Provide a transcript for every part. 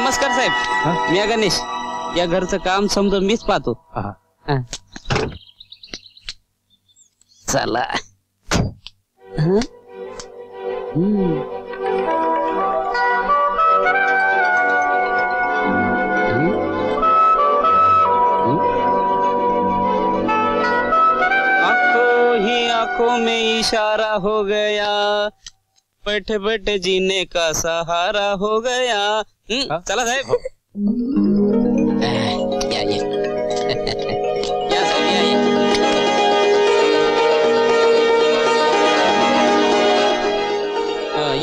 नमस्कार साहेब, मी गणेश. या घरचं काम समजून मीच पाहतो. चला. आंखों में इशारा हो गया, बैठे बैठे जीने का सहारा हो गया. चला साहेब.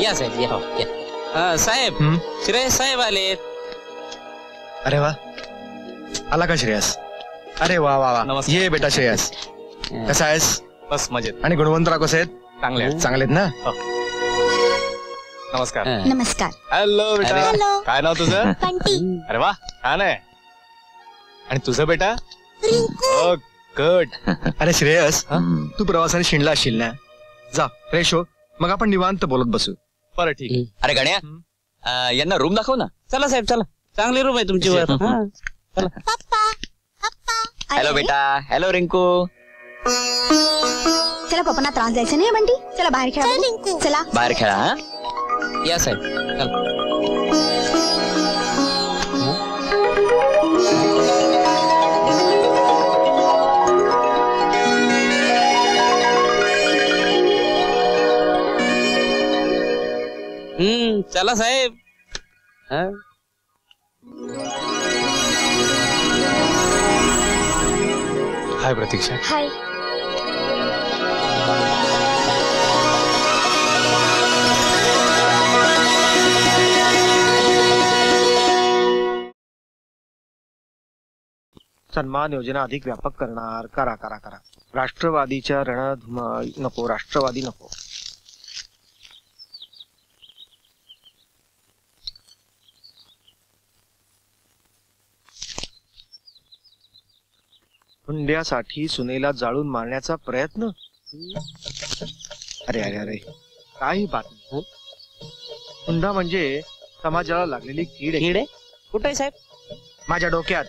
या साहेब या. साहेब, श्रेयस साहेब आलेत. अरे वा, आला का श्रेयस? अरे वा वा वा, ये बेटा श्रेयस, कसा आहेस? बस मजेत. आणि गुणवंतराव कसे आहेत? चांगले आहेत ना? नमस्कार. नमस्कार. हॅलो बेटा. हॅलो. काय नाव तुझं? बंटी. अरे वा, छान आहे. आणि तुझं बेटा? रिंकू. गुड. अरे श्रेयस, तू प्रवासाने शिणला असशील ना? जा फ्रेश हो, मग आपण निवांत बोलत बसू. बरं ठीक आहे. अरे गण्या, यांना रूम दाखव ना. चला साहेब चला, चांगली रूम आहे तुमची वर. चला. पप्पा पप्पा. हॅलो बेटा. हॅलो रिंकू. चला पप्पांना त्रास द्यायचा नाही बंटी. चला बाहेर खेळा. चला बाहेर खेळा. हा, या साहेब चला. चला साहेब. हाय प्रतीक्षा. हाय. सन्मान योजना अधिक व्यापक करणार. करा करा करा. राष्ट्रवादीच्या रणधुम नको, राष्ट्रवादी नको. हुंड्यासाठी सुनेला जाळून मारण्याचा प्रयत्न. अरे अरे अरे, काही बातमी. हुंडा म्हणजे समाजाला लागलेली कीड आहे. कीड आहे? कुठे आहे साहेब? माझ्या डोक्यात.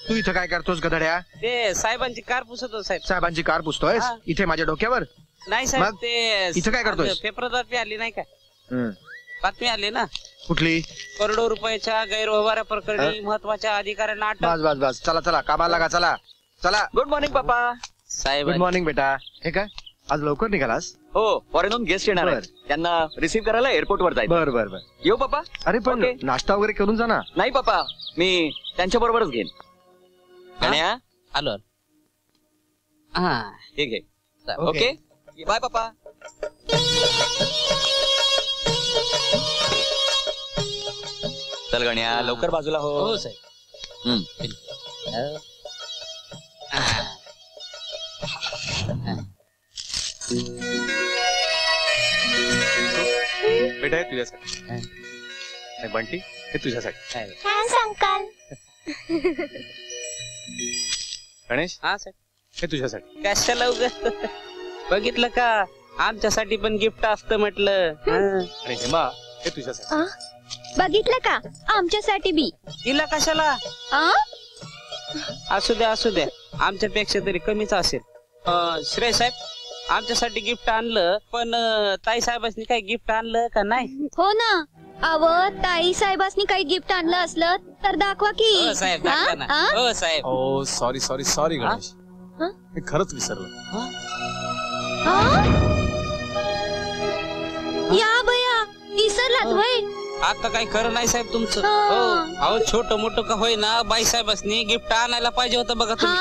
तू इथं काय करतोस गधड्या? ते साहेबांची कार पुसतो साहेब. साहेबांची कार पुसतोय इथे माझ्या डोक्यावर? नाही साहेब, मग ते इथं काय करतोय? पेपरात बातमी आली नाही का? बातमी आली ना. कुठली? करोडो रुपयाच्या गैरव्यवहारा प्रकरणी महत्वाच्या अधिकाऱ्यांना अटक. बस बस बस, चला चला, कामाला लागा. चला चला. गुड मॉर्निंग पप्पा. साहेब गुड मॉर्निंग बेटा. हे काय आज लवकर निघालास? हो, फॉरेनहून गेस्ट येणार आहेत. त्यांना रिसीव्ह करायला एअरपोर्ट वर जायचं. बर बर बर. येऊ पप्पा? अरे पण ओके. नाश्ता वगैरे करून जा ना. नाही पप्पा, मी त्यांच्या बरोबरच घेईन. गण्या, आलो. हा ठीक आहे. ओके, बाय पप्पा. चल गण्या, लवकर बाजूला हो. हो साहेब. बेटा हे तुझ्यासाठी. आणि बंटी हे तुझ्यासाठी. Thanks uncle. गणेश हा साहेब, हे तुझ्यासाठी. कशाला उगाच? बघितलं का, आमच्यासाठी पण गिफ्ट असतं म्हटलं. आणि हेमा हे तुझ्यासाठी. बघितलं का, आमच्यासाठी बी. तिला कशाला? असू द्या असू द्या, आमच्यापेक्षा तरी कमीच असेल. श्रेय साहेब, आमच्यासाठी गिफ्ट आणलं, पण ताई साहेबांनी काही गिफ्ट आणलं का नाही? हो ना. अव ताई साहेबांनी काही गिफ्ट आणलं असलं तर दाखवा की. हो साहेब, दाखवा ना. हो साहेब. ओ सॉरी सॉरी सॉरी गणेश, मी खरंच विसरलो. या बया, विसरलात होय? आता काही खरं नाही साहेब तुमचं. हो, अहो छोट मोठं का होय ना, बाई साहेबांनी गिफ्ट आणायला पाहिजे होतं बघा तुम्ही.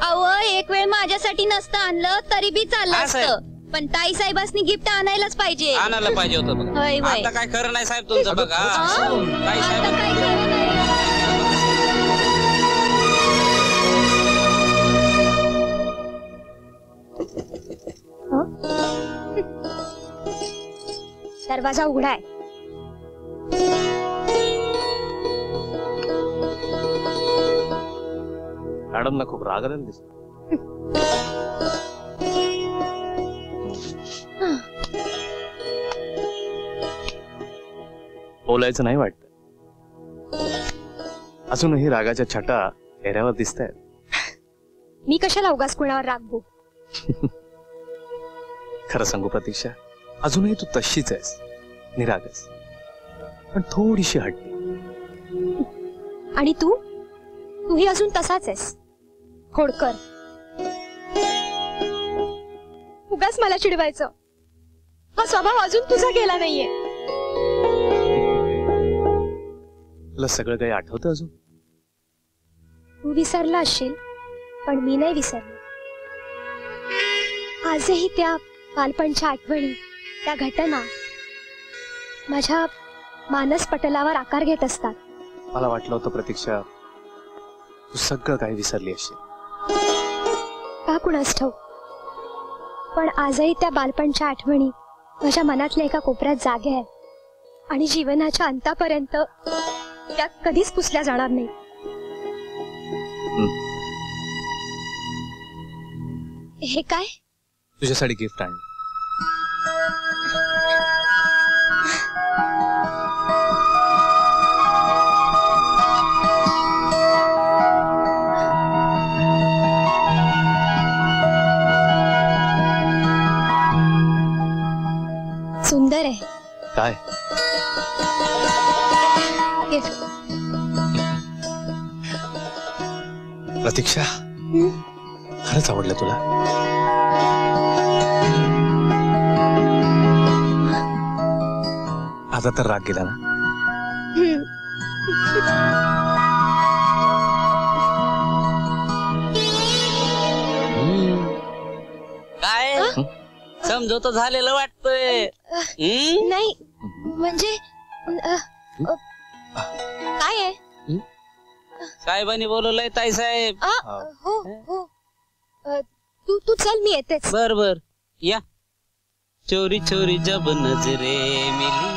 अव एक वेळ माझ्यासाठी नसतं आणलं तरी बी चाललं असतं, पण ताई साहेबांनी गिफ्ट आणायलाच पाहिजे. आणायला पाहिजे होतं बघा. होय होय. आता काय खरं नाही साहेब तुमचं बघा. ताई आता साहेब काय खरं नाही. दरवाजा उघडा आहे. मॅडम ना खूप राग आलेला दिसतो. बोलायचं नाही वाटत. अजूनही रागाच्या छटा चेहऱ्यावर दिसत आहेत. मी कशाला उगाच कुणावर रागवू. खरं सांगू प्रतीक्षा, अजूनही तू तशीच आहेस, निरागस, पण थोडीशी हट्टी. आणि तूही अजून तसाच आहेस, खोडकर. उगाच मला चिडवायचं. हा स्वभाव अजून तुझा गेला नाहीये. तुला सगळं काही आठवतं अजून? तू विसरला असशील, पण मी नाही विसरले. आजही त्या बालपणच्या आठवणी, त्या घटना माझ्या मानस पटलावर आकार घेत असतात. मला वाटलं होतं प्रतीक्षा तू सगळं काही विसरली असशील. का कुणास ठाऊक, पण आजही त्या बालपणच्या आठवणी माझ्या मनातल्या एका कोपऱ्यात जागे आहेत आणि जीवनाच्या अंतापर्यंत त्या कधीच पुसल्या जाणार नाही. हे काय? तुझ्यासाठी गिफ्ट आणलं. सुंदर आहे. काय? गिफ्ट. प्रतीक्षा, खरंच आवडलं तुला? आता तर राग गेला ना? काय समजवत झालेलं वाटतंय. नाही म्हणजे काय आहे? साहेबांनी बोलवलंय ताई साहेब. हो हो. तू चल, मी येतेच. बर बर या. चोरी चोरी जब नजरे मिली